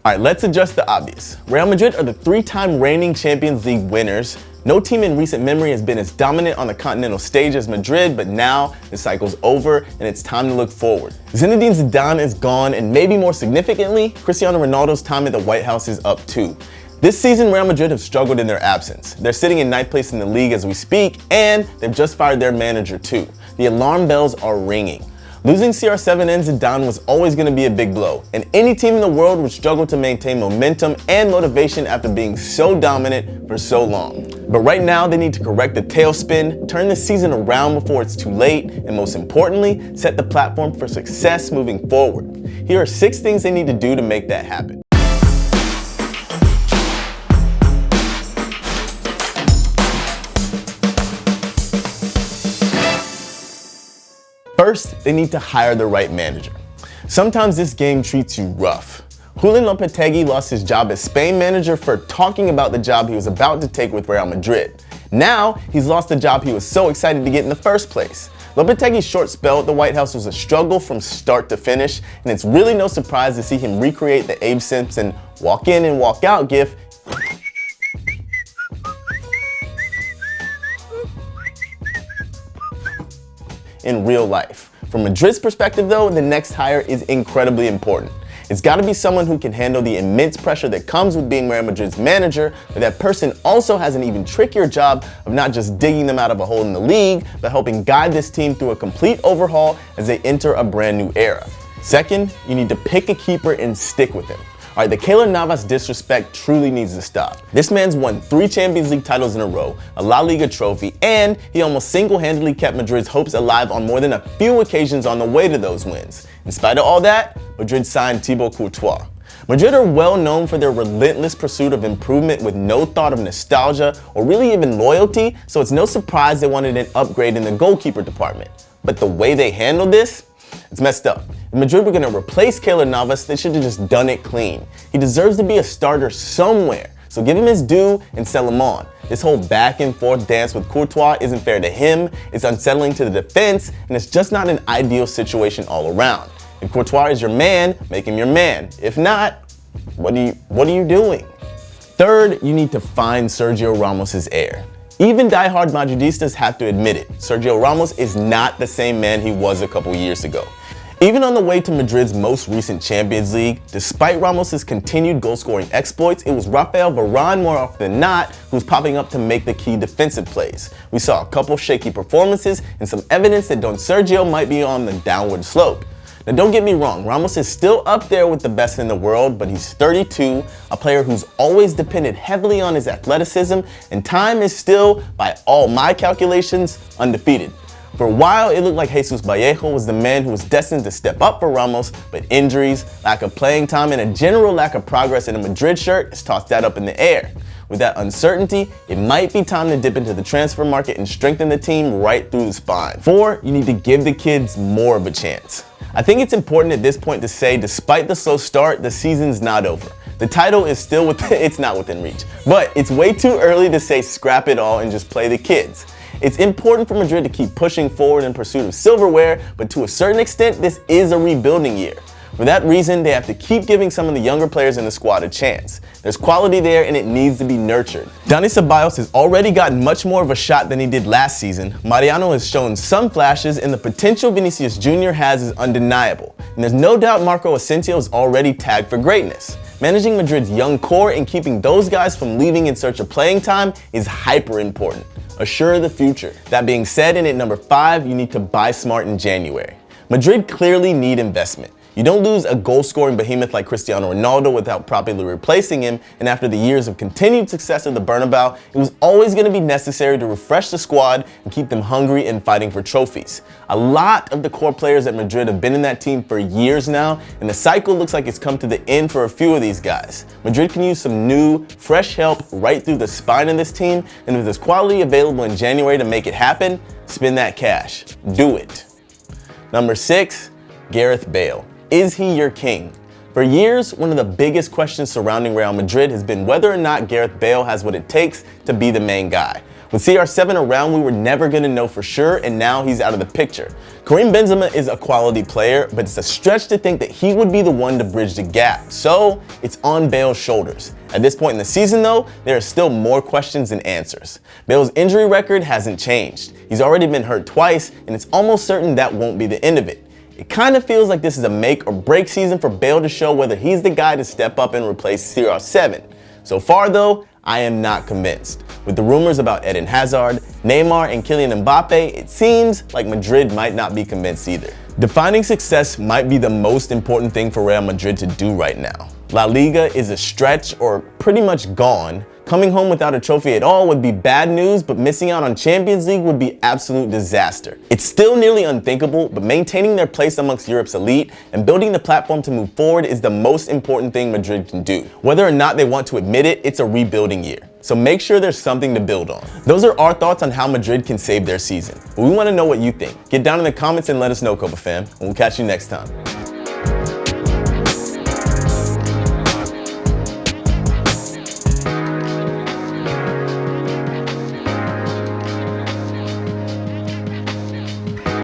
Alright, let's address the obvious. Real Madrid are the 3-time reigning Champions League winners. No team in recent memory has been as dominant on the continental stage as Madrid, but now the cycle's over and it's time to look forward. Zinedine Zidane is gone, and maybe more significantly, Cristiano Ronaldo's time at the White House is up too. This season, Real Madrid have struggled in their absence. They're sitting in 9th place in the league as we speak, and they've just fired their manager too. The alarm bells are ringing. Losing CR7 and Zidane was always going to be a big blow, and any team in the world would struggle to maintain momentum and motivation after being so dominant for so long. But right now, they need to correct the tailspin, turn the season around before it's too late, and most importantly, set the platform for success moving forward. Here are 6 things they need to do to make that happen. First, they need to hire the right manager. Sometimes this game treats you rough. Julen Lopetegui lost his job as Spain manager for talking about the job he was about to take with Real Madrid. Now, he's lost the job he was so excited to get in the first place. Lopetegui's short spell at the White House was a struggle from start to finish, and it's really no surprise to see him recreate the Abe Simpson walk in and walk out gif in real life. From Madrid's perspective though, the next hire is incredibly important. It's got to be someone who can handle the immense pressure that comes with being Real Madrid's manager, but that person also has an even trickier job of not just digging them out of a hole in the league, but helping guide this team through a complete overhaul as they enter a brand new era. Second, you need to pick a keeper and stick with him. Alright, the Keylor Navas disrespect truly needs to stop. This man's won 3 Champions League titles in a row, a La Liga trophy, and he almost single-handedly kept Madrid's hopes alive on more than a few occasions on the way to those wins. In spite of all that, Madrid signed Thibaut Courtois. Madrid are well known for their relentless pursuit of improvement with no thought of nostalgia or really even loyalty, so it's no surprise they wanted an upgrade in the goalkeeper department. But the way they handled this? It's messed up. If Madrid were going to replace Keylor Navas, they should have just done it clean. He deserves to be a starter somewhere, so give him his due and sell him on. This whole back and forth dance with Courtois isn't fair to him, it's unsettling to the defense, and it's just not an ideal situation all around. If Courtois is your man, make him your man. If not, what are you doing? Third, you need to find Sergio Ramos' heir. Even diehard Madridistas have to admit it, Sergio Ramos is not the same man he was a couple years ago. Even on the way to Madrid's most recent Champions League, despite Ramos' continued goal-scoring exploits, it was Rafael Varane more often than not who's popping up to make the key defensive plays. We saw a couple shaky performances and some evidence that Don Sergio might be on the downward slope. Now don't get me wrong, Ramos is still up there with the best in the world, but he's 32, a player who's always depended heavily on his athleticism, and time is still, by all my calculations, undefeated. For a while, it looked like Jesus Vallejo was the man who was destined to step up for Ramos, but injuries, lack of playing time, and a general lack of progress in a Madrid shirt has tossed that up in the air. With that uncertainty, it might be time to dip into the transfer market and strengthen the team right through the spine. 4, you need to give the kids more of a chance. I think it's important at this point to say, despite the slow start, the season's not over. The title is still it's not within reach, but it's way too early to say scrap it all and just play the kids. It's important for Madrid to keep pushing forward in pursuit of silverware, but to a certain extent, this is a rebuilding year. For that reason, they have to keep giving some of the younger players in the squad a chance. There's quality there and it needs to be nurtured. Dani Ceballos has already gotten much more of a shot than he did last season. Mariano has shown some flashes, and the potential Vinicius Jr. has is undeniable. And there's no doubt Marco Asensio is already tagged for greatness. Managing Madrid's young core and keeping those guys from leaving in search of playing time is hyper important. Assure the future. That being said, and at number 5, you need to buy smart in January. Madrid clearly need investment. You don't lose a goal-scoring behemoth like Cristiano Ronaldo without properly replacing him, and after the years of continued success at the Bernabeu, it was always going to be necessary to refresh the squad and keep them hungry and fighting for trophies. A lot of the core players at Madrid have been in that team for years now, and the cycle looks like it's come to the end for a few of these guys. Madrid can use some new, fresh help right through the spine of this team, and if there's quality available in January to make it happen, spend that cash. Do it. Number 6, Gareth Bale. Is he your king? For years, one of the biggest questions surrounding Real Madrid has been whether or not Gareth Bale has what it takes to be the main guy. With CR7 around, we were never going to know for sure, and now he's out of the picture. Karim Benzema is a quality player, but it's a stretch to think that he would be the one to bridge the gap. So it's on Bale's shoulders. At this point in the season though, there are still more questions than answers. Bale's injury record hasn't changed. He's already been hurt twice, and it's almost certain that won't be the end of it. It kind of feels like this is a make or break season for Bale to show whether he's the guy to step up and replace CR7. So far though, I am not convinced. With the rumors about Eden Hazard, Neymar, and Kylian Mbappe, it seems like Madrid might not be convinced either. Defining success might be the most important thing for Real Madrid to do right now. La Liga is a stretch or pretty much gone. Coming home without a trophy at all would be bad news, but missing out on Champions League would be absolute disaster. It's still nearly unthinkable, but maintaining their place amongst Europe's elite and building the platform to move forward is the most important thing Madrid can do. Whether or not they want to admit it, it's a rebuilding year. So make sure there's something to build on. Those are our thoughts on how Madrid can save their season. But we want to know what you think. Get down in the comments and let us know, Copa fam, and we'll catch you next time.